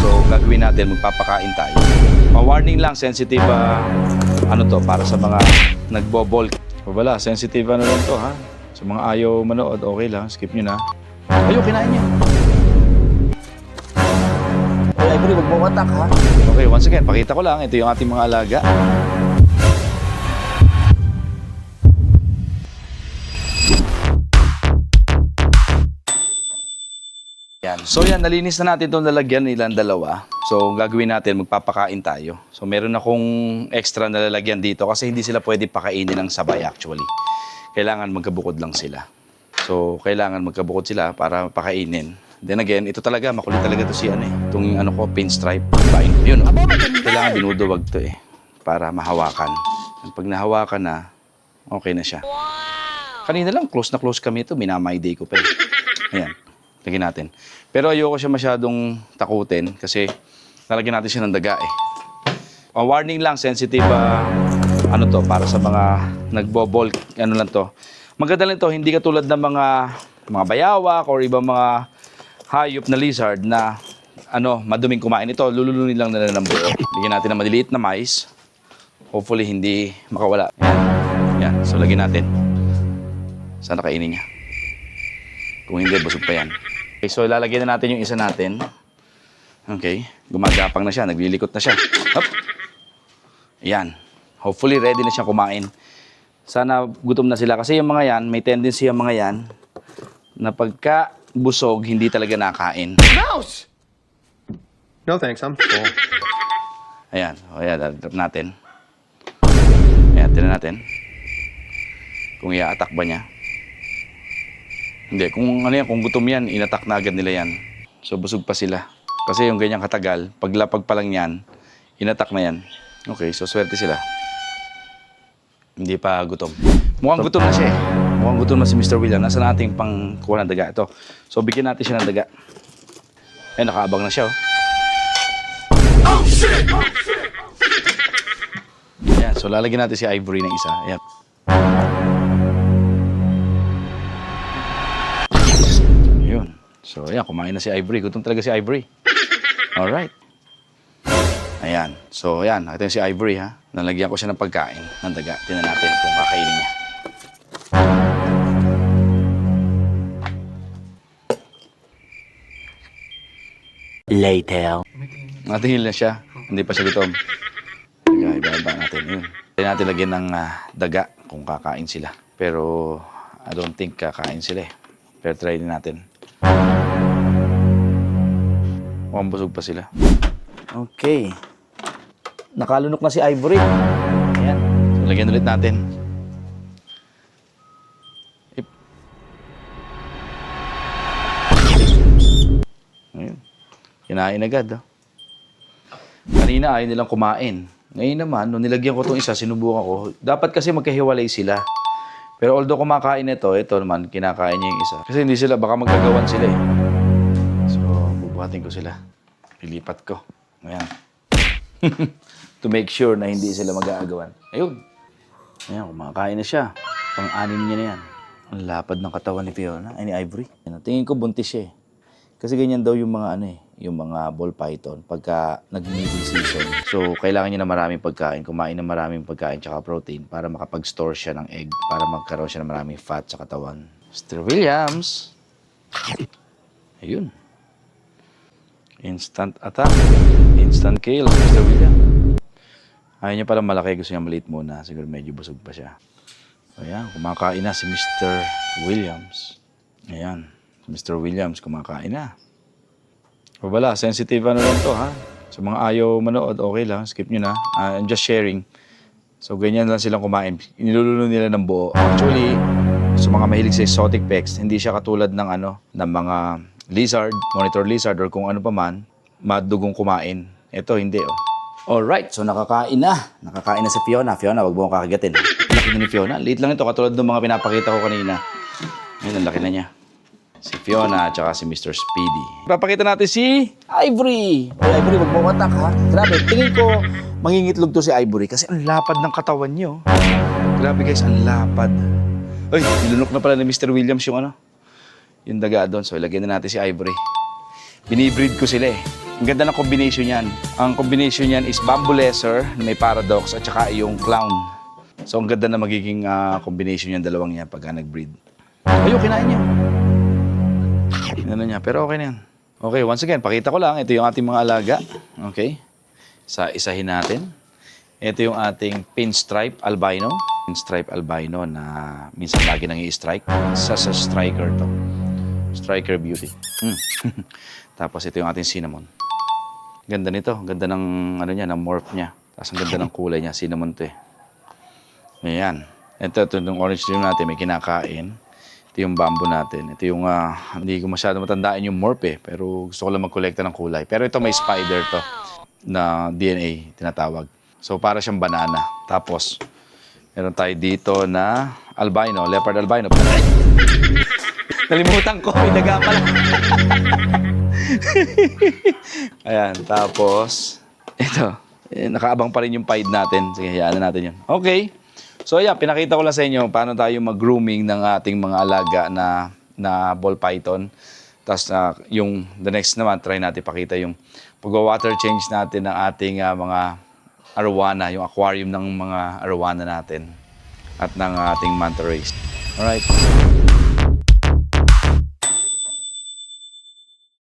So, gagawin natin, magpapakain tayo. Warning lang, sensitive, ano to, para sa mga nagbo-bulk. Wala, sensitive ano lang to, ha? Sa mga ayaw manood, okay lang, skip nyo na. Ayaw, kinain niya. Ay, Ivory, wag mo attack, ha? Okay, once again, pakita ko lang, ito yung ating mga alaga. Yan. So yan, nalinis na natin itong lalagyan nilang dalawa. So gagawin natin, magpapakain tayo. So meron akong extra na lalagyan dito kasi hindi sila pwede pakainin ng sabay actually. Kailangan magkabukod lang sila. So kailangan magkabukod sila para pakainin. Then again, ito talaga, makulit talaga to si ano eh. Itong ano ko, pinstripe. Yun, oh. Kailangan dinuduwag to eh. Para mahawakan. Pag nahawakan na, okay na siya. Kanina lang, close na close kami ito. Minamay day ko pa eh. Ayan. Lagyan natin. Pero ayoko siya masyadong takutin kasi nalagyan natin siya ng daga eh. Warning lang, sensitive, ano to, para sa mga nagbo-bulk, ano lang to. Maganda lang to, hindi katulad ng mga bayawak or ibang mga hayop na lizard na ano, maduming kumain ito. Lululunin lang nila ng buo. Bigyan natin ng maliliit na mais. Hopefully hindi makawala. Yan. Yan. So lagyan natin. Sana kainin niya. Kung hindi, busog pa yan. Okay, so lalagyan na natin yung isa natin. Okay, gumagapang na siya, naglilikot na siya. Hop! Ayan. Hopefully ready na siyang kumain. Sana gutom na sila kasi yung mga yan, may tendency yung mga yan na pagka busog, hindi talaga nakain. Mouse! No thanks, I'm full. Ayan, o ayan, drop natin. Ayan, tinan natin. Kung i-attack ba niya. Hindi, kung ano yan, kung gutom yan, inattack na agad nila yan. So busog pa sila. Kasi yung ganyang katagal, paglapag pa lang yan, inattack na yan. Okay, so swerte sila. Hindi pa gutom. Mukhang gutom na siya eh. Mukhang gutom na si Mr. William. Nasa nating pang kuha ng daga. Ito. So bigyan natin siya ng daga. Ay, nakaabang na siya oh. Oh shit! Oh shit! Ayan, so lalagyan natin si Ivory ng isa. Ayan. Yun. So ayan, kumain na si Ivory. Gutom talaga si Ivory. Alright. Ayan. So ayan, nakita niyo si Ivory ha. Nalagyan ko siya ng pagkain ng daga. Tingnan natin kung kakainin niya. Later. Natingin na siya. Hindi pa siya gutom. Teka, ibaba natin. Yun. Hindi natin lagyan ng daga kung kakain sila. Pero I don't think kakain sila eh. Pero try din natin. Mukhang busog pa sila. Okay. Nakalunok na si Ivory. Ayan. So, lagyan ulit natin. Ayun. Kinain agad. Oh. Kanina ayaw nilang kumain. Ngayon naman, nung nilagyan ko itong isa, sinubukan ko. Dapat kasi magkahiwalay sila. Pero although kumakain ito naman, kinakain niya yung isa. Kasi hindi sila, baka magkagawan sila eh. So, bubuhatin ko sila. Ilipat ko. Ayan. To make sure na hindi sila mag-aagawan. Ayun. Ayan, kumakain na siya. Pang-anim niya na yan. Ang lapad ng katawan ni Fiona, ay ni Ivory. Tingin ko buntis siya eh. Kasi ganyan daw yung mga yung mga ball python pagka nag-mating season. So, kailangan niya na maraming pagkain, kumain ng maraming pagkain tsaka protein para makapag-store siya ng egg, para magkaroon siya ng maraming fat sa katawan. Mr. Williams. Ayun. Instant attack. Instant kill, Mr. Williams. Ayaw niya pala malaki, gusto niya maliit muna. Siguro medyo busog pa siya. Ayan, kumakain na si Mr. Williams. Ayan, Mr. Williams kumakain na. Wala, sensitive ano lang to ha. Sa mga ayaw manood, okay lang, skip nyo na. I'm just sharing. So ganyan lang silang kumain. Iniluluno nila ng buo. Actually, sa mga mahilig sa exotic pets, hindi siya katulad ng ng mga lizard, monitor lizard, or kung ano pa man, madugong kumain. Ito, hindi oh. Alright, so nakakain na. Nakakain na si Fiona. Fiona, wag mo akong kakagatin. Laki na ni Fiona. Liit lang ito, katulad ng mga pinapakita ko kanina. Ngayon, ang laki na niya. Si Fiona at saka si Mr. Speedy. Papakita natin si Ivory. Ay, Ivory, wag mo attack, ha? Grabe, tingin ko mangingitlog to si Ivory kasi ang lapad ng katawan niyo. Grabe guys, ang lapad. Ay, nilunok na pala ni Mr. Williams yung yung daga doon. So, ilagyan na natin si Ivory. Binibreed ko sila eh. Ang ganda ng combination yan. Ang combination yan is bamboo lesser, may paradox, at saka yung clown. So ang ganda na magiging combination yan, dalawang yan pagka nag-breed. Ayun, kinain niya. Ano niya, pero okay na yan. Okay, once again, pakita ko lang. Ito yung ating mga alaga. Okay. Isahin natin. Ito yung ating pinstripe albino. Pinstripe albino na minsan lagi nang i-strike. Sa striker to. Striker beauty. Tapos ito yung ating cinnamon. Ganda nito. Ganda ng, ano niya, ng morph niya. Tapos ang ganda ng kulay niya. Cinnamon to eh. Ayan. Ito yung orange dream natin. May kinakain. Ito yung bamboo natin. Ito yung, hindi ko masyado matandaan yung morph eh. Pero gusto ko lang mag-collecta ng kulay. Pero ito may spider to na DNA tinatawag. So para siyang banana. Tapos, meron tayo dito na albino, leopard albino. Ay! Nalimutan ko, may daga pala. Ayan, tapos, ito. Nakaabang pa rin yung pied natin. Sige, hayaan na natin yun. Okay. So, ayan, pinakita ko lang sa inyo paano tayo mag-grooming ng ating mga alaga na ball python. Tapos, yung the next naman, try natin pakita yung pag-water change natin ng ating mga arowana, yung aquarium ng mga arowana natin at ng ating manta rays. Alright.